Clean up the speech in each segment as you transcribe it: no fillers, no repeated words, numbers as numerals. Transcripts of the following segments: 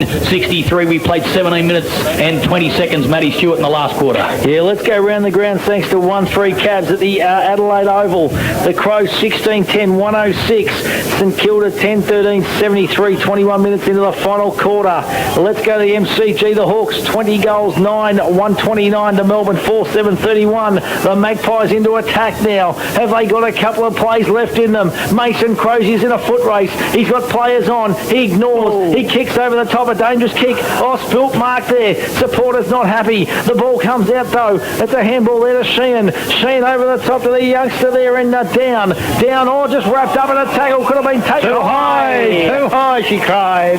63. We played 17 minutes and 20 seconds, Matty Stewart, in the last quarter. Yeah, let's go around the ground thanks to 1-3 Cabs at the Adelaide Oval. The Crows 16-10, 106. St Kilda 10-13, 73, 21 minutes into the final quarter. Let's go to the MCG. The Hawks 20 goals, 9, 129 to Melbourne, 4-7, 31. The Magpies into attack now. Have they got a couple of plays left in them? Mason Crozier's in a foot race. He's got players on. He ignores. He kicks over the top. A dangerous kick. Oh, spilt mark there. Supporters not happy. The ball comes out though. It's a handball there to Sheehan. Sheehan over the top to the youngster there and down. Oh, just wrapped up in a tackle. Could have been taken Too high, she cried.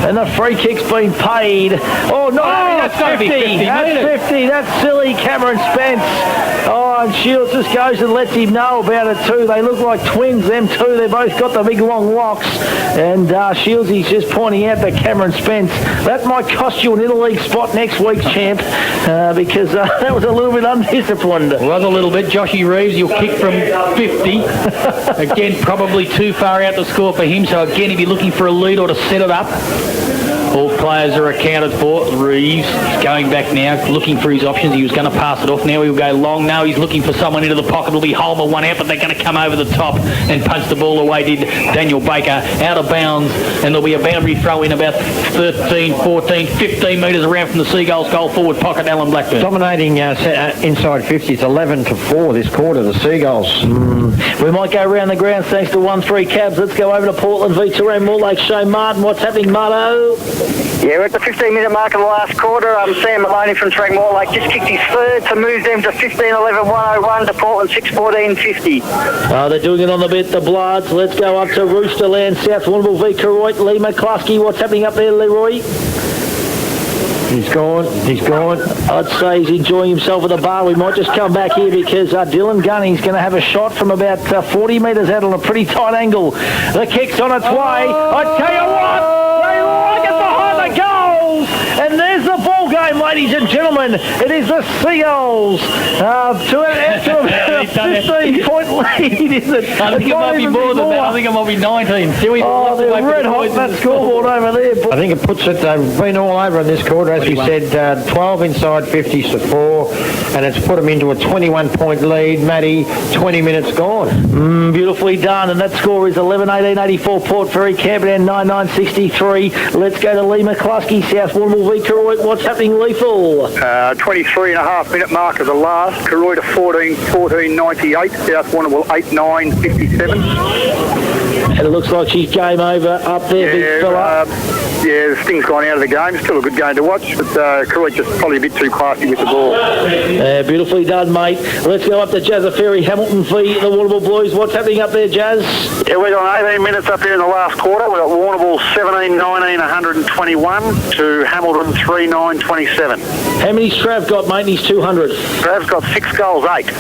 And the free kick's been paid. Oh, no, that's 50. That's 50. That's silly, Cameron Spence. Oh, and Shields just goes and lets him know about it too. They look like twins, them two. They both got the big long locks. And Shields, he's just pointing out that Cameron Spence, that might cost you an interleague spot next week's champ because that was a little bit undisciplined. Was a little bit. Joshy Reeves, you'll kick from 50. Again, probably too far out to score for him. So again, he'd be looking for a lead or to set it up. All players are accounted for. Reeves is going back now, looking for his options. He was going to pass it off. Now he'll go long. No, he's looking for someone into the pocket. It'll be Holmer one out, but they're going to come over the top and punch the ball away, did Daniel Baker. Out of bounds, and there'll be a boundary throw in about 13, 14, 15 metres around from the Seagulls' goal forward pocket, Alan Blackburn. Dominating inside 50. It's 11-4 this quarter, the Seagulls. We might go around the ground thanks to 1-3 Cabs. Let's go over to Portland v Terang Morlake. Shane Martin, what's happening, Marto? Yeah, we're at the 15-minute mark of the last quarter. Sam Maloney from Terang Morlake just kicked his third to move them to 15-11, 101 to Portland 6-14, 50. They're doing it on the bit, the Bloods. Let's go up to Roosterland, South Warrnambool v Koroit. Lee McCluskey, what's happening up there, Leroy? He's gone. I'd say he's enjoying himself at the bar. We might just come back here because Dylan Gunning's going to have a shot from about 40 metres out on a pretty tight angle. The kick's on its way. I tell you what, they like it behind the goals. And there's the ball game, ladies and gentlemen. It is the Seagulls to a 15-point lead, is it? I think it might be more than that. I think it might be 19. Oh, they're red hot that scoreboard over there. I think it puts it, they've been all over in this quarter, as we said, 12 inside 50s to 4, and it's put them into a 21-point lead. Matty, 20 minutes gone. Beautifully done, and that score is 11-18-84 Port Fairy, Camperdown 9-9-63. Let's go to Lee McCluskey, South Warrnambool v Koroit. What's happening, Lethal? 23.5-minute mark of the last. Koroit 14-98. South Warrnambool 8-9, 57. And it looks like she's game over up there, big fella. The sting's gone out of the game. Still a good game to watch, but Koroit just probably a bit too classy with the ball. Beautifully done, mate. Let's go up to Jazzaferi Hamilton v the Warrnambool Blues. What's happening up there, Jazz? Yeah, we're on 18 minutes up here in the last quarter. We've got Warrnambool 17-19, 121 to Hamilton 3-9-27. How many's Trav got, mate? He's 200. Trav's got 6 goals, 8.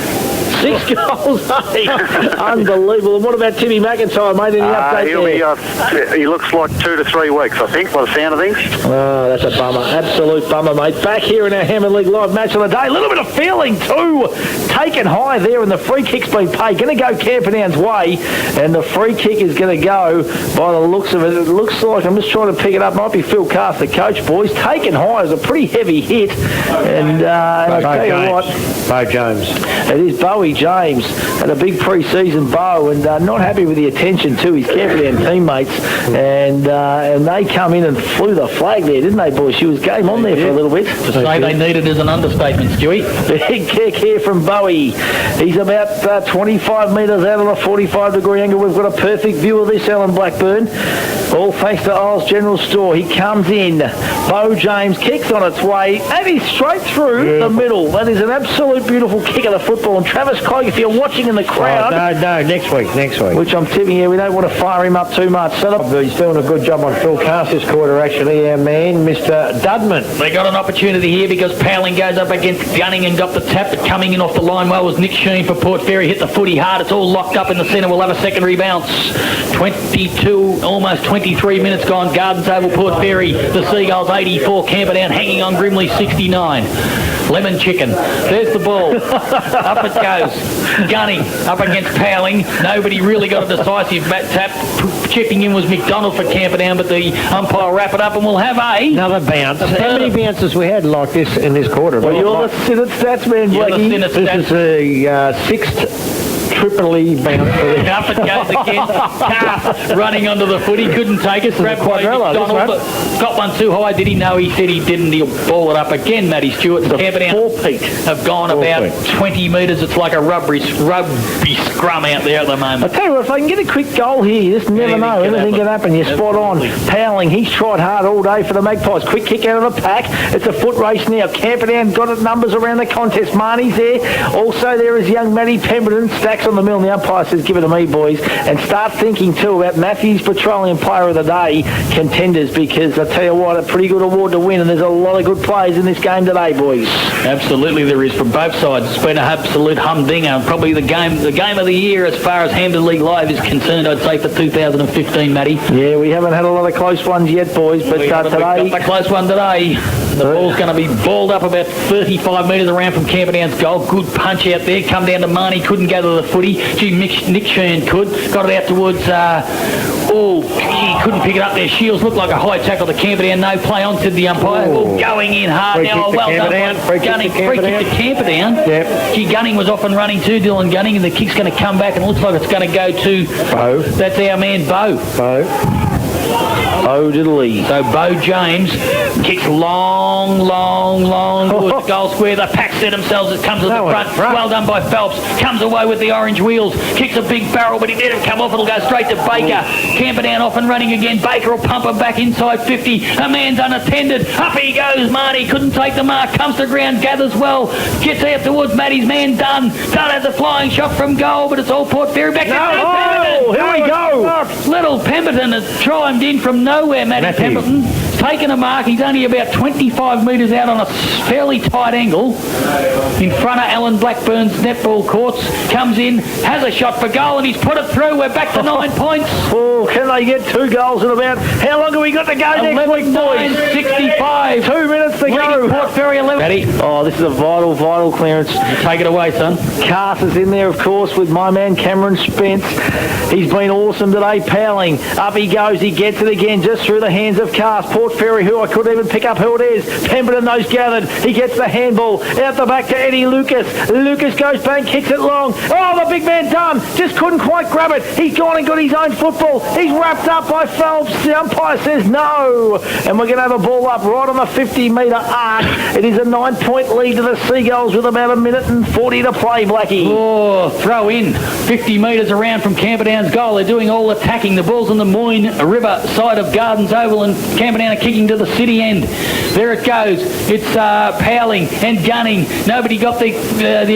6 goals, 8. Unbelievable. And what about Timmy McIntyre, mate? Any update there? He looks like 2 to 3 weeks, I think, by the sound of things. Oh, that's a bummer. Absolute bummer, mate. Back here in our Hammond League Live match of the day. A little bit of feeling, too. Taken high there, and the free kick's been paid. Going to go Camperdown's way, and the free kick is going to go by the looks of it. It looks like, I'm just trying to pick it up, might be Phil Cast, the coach, boys. Taken high is a pretty heavy hit. And I'll tell you what. Bo James. It is Bowie James. Had a big pre-season bow, and not happy with the attention to his Camperdown teammates. And they come in and flew the flag there, didn't they, boys? She was game on there for a little bit. To say they needed is an understatement, Stewie. Big kick here from Bowie. He's about 25 metres out on a 45-degree angle. We've got a perfect view of this, Alan Blackburn. All thanks to Isles General Store. He comes in. Bo James kicks on its way, and he's straight through the middle. That is an absolute beautiful kick of the football. And Travis Clegg, if you're watching in the crowd... No, next week. Which I'm tipping here, we don't want to fire him up too much. So he's doing a good job on Phil Cast this quarter, actually, our man, Mr. Dudman. They got an opportunity here because Powling goes up against Gunning and got the tap, but coming in off the line well was Nick Sheen for Port Fairy. Hit the footy hard. It's all locked up in the centre. We'll have a secondary bounce. 22, almost 23 minutes gone. Gardens Oval, Port Fairy. The Seagulls 84. Camperdown hanging on grimly 69. Lemon chicken. There's the ball. Up it goes. Gunning up against Powling. Nobody really got a decisive bat tap. chipping in was McDonald for Camperdown, but the umpire wrap it up and we'll have another bounce. How many bounces we had like this in this quarter? Well, you're the Senate stats man, Blackie. This is the sixth triply bounce for the up it goes again. Carr running onto the foot. He couldn't take it. Grabbed by McDonald, but got one too high. Did he? No, he said he didn't. He'll ball it up again, Matty Stewart. The Camperdown have gone about 20 metres. It's like a rugby scrum out there at the moment. I tell you what, if I can get a quick goal here, you just never know. Anything can happen. You're spot on. Powling, he's tried hard all day for the Magpies. Quick kick out of the pack. It's a foot race now. Camperdown got it numbers around the contest. Marnie's there. Also there is young Matty Pemberton. Stacks on the mill, and the umpire says, give it to me, boys. And start thinking, too, about Matthew's Petroleum Player of the Day contenders, because I tell you what, a pretty good award to win, and there's a lot of good players in this game today, boys. Absolutely there is from both sides. It's been an absolute humdinger, and probably the game of the year as far as Hampden League Live is concerned, I'd say, for 2015, Matty. Yeah, we haven't had a lot of close ones yet, boys, but today... We've got the close one today. The ball's going to be balled up about 35 metres around from Camperdown's goal. Good punch out there. Come down to Marnie. Couldn't go to the footy. Gee, Nick Sheehan could. Got it out towards... he couldn't pick it up there. Shields looked like a high tackle to Camperdown. No play on, said the umpire. Going in hard free now. Well done. Gunning. Free kick to Camperdown. Yep. Gee, Gunning was off and running too, Dylan Gunning, and the kick's going to come back, and it looks like it's going to go to... Bo. That's our man, Bo. Oh, diddly. So Bo James kicks long towards the goal square. The pack set themselves. It comes to the front. Well done by Phelps. Comes away with the orange wheels. Kicks a big barrel, but he didn't come off. It'll go straight to Baker. Camperdown off and running again. Baker will pump him back inside 50. A man's unattended. Up he goes. Marnie couldn't take the mark. Comes to ground. Gathers well. Gets out towards Matty's man. Dunn has a flying shot from goal, but it's all Port Fairy back to Pemberton. Here we go. Little Pemberton has chimed in from nowhere. Matty Pemberton taken a mark. He's only about 25 metres out on a fairly tight angle in front of Alan Blackburn's netball courts. Comes in, has a shot for goal, and he's put it through. We're back to 9 points. Oh, can they get 2 goals in about... How long have we got to go next week, boys? 65. 2 minutes to go. Port Fairy 11. Ready? Oh, this is a vital clearance. Take it away, son. Cast is in there, of course, with my man Cameron Spence. He's been awesome today, Powling. Up he goes. He gets it again, just through the hands of Cast. Port Fairy, who I couldn't even pick up who it is. Pemberton, those gathered. He gets the handball. Out the back to Eddie Lucas. Lucas goes back, kicks it long. Oh, the big man Dunn just couldn't quite grab it. He's gone and got his own football. He's wrapped up by Phelps. The umpire says no. And we're going to have a ball up right on the 50-metre arc. It is a 9-point lead to the Seagulls with about 1:40 to play, Blackie. Oh, throw in 50 metres around from Camperdown's goal. They're doing all attacking. The ball's on the Moyne River side of Gardens Oval, and Camperdown are kicking to the city end. There it goes. It's Powling and Gunning. Nobody got the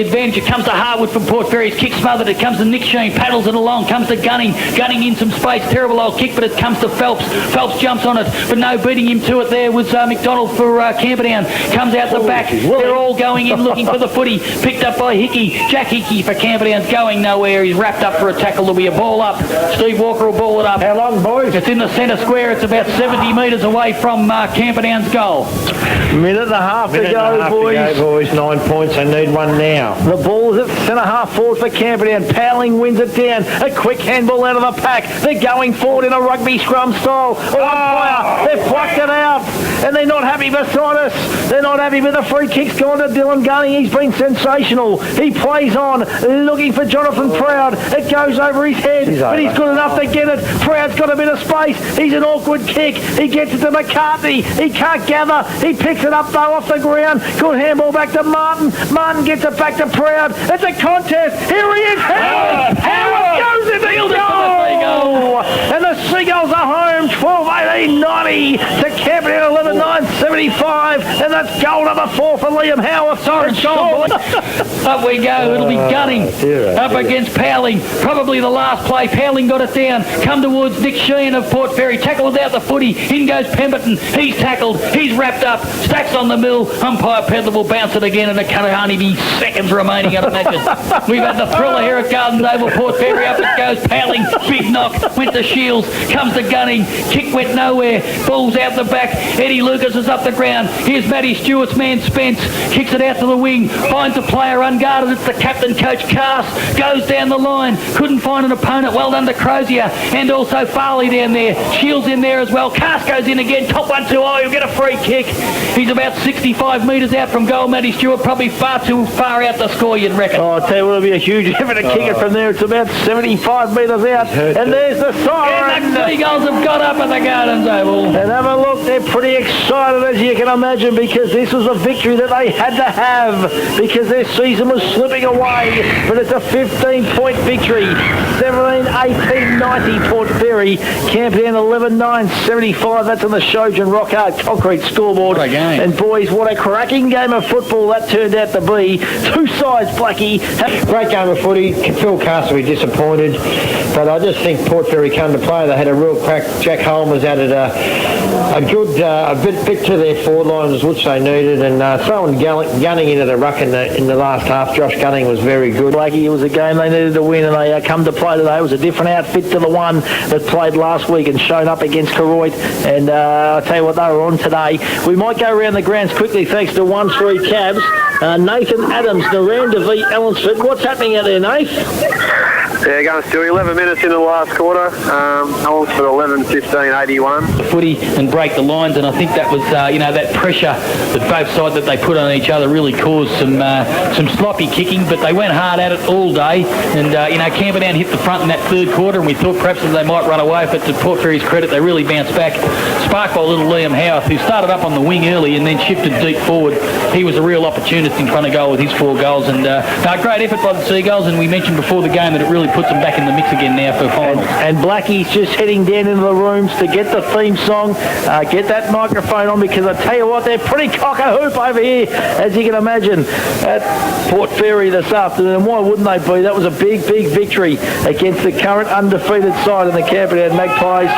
advantage. It comes to Harwood from Port Fairy. His kick smothered. It comes to Nick Sheen. Paddles it along. Comes to Gunning. Gunning in some space. Terrible old kick, but it comes to Phelps. Phelps jumps on it, but no beating him to it. There was McDonald for Camperdown. Comes out the back. They're all going in looking for the footy. Picked up by Hickey. Jack Hickey for Camperdown's going nowhere. He's wrapped up for a tackle. There'll be a ball up. Steve Walker will ball it up. How long, boys? It's in the centre square. It's about 70 metres away from Camperdown's goal. Minute and a half to go, boys. 9 points. I need one now. The ball is at centre half forward for Camperdown. Powling wins it down. A quick handball out of the pack. They're going forward in a rugby scrum style. They've plucked it out. And they're not happy beside us. They're not happy with the free kicks gone to Dylan Gunning. He's been sensational. He plays on, looking for Jonathan Proud. It goes over his head, but he's good enough to get it. Proud's got a bit of space. He's an awkward kick. He gets it to McCartney. He can't gather. He picks it up, though, off the ground. Good handball back to Martin. Martin gets it back to Proud. It's a contest. Here he is. Howard goes into the goal. And the Seagulls are home. 12-18-90 to Camperdown 11-9-75. And that's goal number 4 for Liam Howarth. Sorry, Sean. Up we go. It'll be Gunning up against Powling. Probably the last play. Powling got it down. Come towards Nick Sheehan of Port Fairy. Tackle without the footy. In goes Pemberton. He's tackled. He's wrapped up. Stacks on the mill. Umpire Pedler will bounce it again, and it can only be seconds remaining, I'd imagine. We've had the thriller here at Gardens Oval. Port Fairy up it goes. Powling. Big knock. Went to Shields. Comes to Gunning. Kick went nowhere. Ball's out the back. Eddie Lucas is up the ground. Here's Matty Stewart's man Spence. Kicks it out to the wing. Finds a player unguarded. It's the captain, Coach Cass. Goes down the line. Couldn't find an opponent. Well done to Crozier. And also Farley down there. Shields in there as well. Cass goes in again. Top one too high. He'll get a free kick. He's about 65 metres out from goal, Matty Stewart. Probably far too far out to score, you'd reckon. Oh, I'll tell you what, it'll be a huge effort to kick it from there. It's about 75 metres out. And there's the siren. And the Seagulls have got up at the Gardens Oval. And have a look, they're pretty excited, as you can imagine, because this was a victory that they had to have because their season was slipping away. But it's a 15-point victory. 17-18-90 Port Fairy. Camperdown 11-9-75. That's on the Shojan Rockhart Concrete scoreboard. What a game. And boys, what a cracking game of football that turned out to be. Two sides, Blackie. Great game of footy. Phil Cass will be disappointed, but I just think Port Fairy come to play. They had a real crack. Jack Holmes added a good bit to their forward lines, which they needed, and throwing Gunning into the ruck in the last half. Josh Gunning was very good. Blackie, it was a game they needed to win, and they come to play today. It was a different outfit to the one that played last week and showed up against Koroit. And I'll tell you what, they were on today. We might go around the grounds quickly thanks to 1-3 Cabs. Nathan Adams, Naranda v Ellinsford. What's happening out there, Nath? Yeah, going still 11 minutes into the last quarter. Ellinsford 11-15-81. Footy and break the lines, and I think that was, that pressure that both sides that they put on each other really caused some sloppy kicking, but they went hard at it all day, and, Camperdown hit the front in that third quarter, and we thought perhaps that they might run away, but to Port Fairy's credit, they really bounced back. Sparked by little Liam Howarth, who started up on the wing early and then shifted deep forward. He was a real opportunist in front of goal with his 4 goals, and great effort by the Seagulls, and we mentioned before the game that it really puts them back in the mix again now for finals. And Blackie's just heading down into the rooms to get the theme song, get that microphone on, because I tell you what, they're pretty cock-a-hoop over here, as you can imagine, at Port Fairy this afternoon. And why wouldn't they be? That was a big, big victory against the current undefeated side in the Camperdown Magpies.